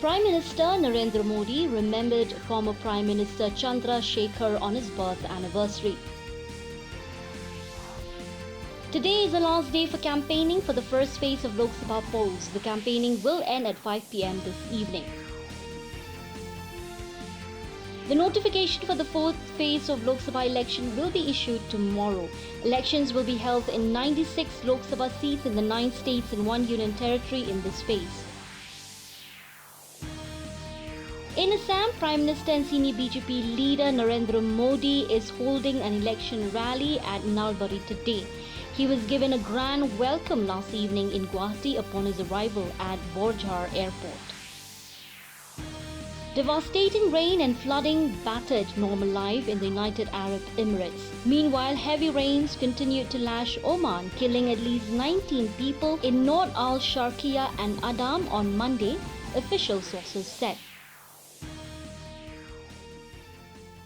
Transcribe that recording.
Prime Minister Narendra Modi remembered former Prime Minister Chandra Shekhar on his birth anniversary. Today is the last day for campaigning for the first phase of Lok Sabha polls. The campaigning will end at 5 p.m. this evening. The notification for the fourth phase of Lok Sabha election will be issued tomorrow. Elections will be held in 96 Lok Sabha seats in the 9 states and 1 union territory in this phase. In Assam, Prime Minister and senior BJP leader Narendra Modi is holding an election rally at Nalbari today. He was given a grand welcome last evening in Guwahati upon his arrival at Borjhar Airport. Devastating rain and flooding battered normal life in the United Arab Emirates. Meanwhile, heavy rains continued to lash Oman, killing at least 19 people in North Al Sharqiya and Adam on Monday, official sources said.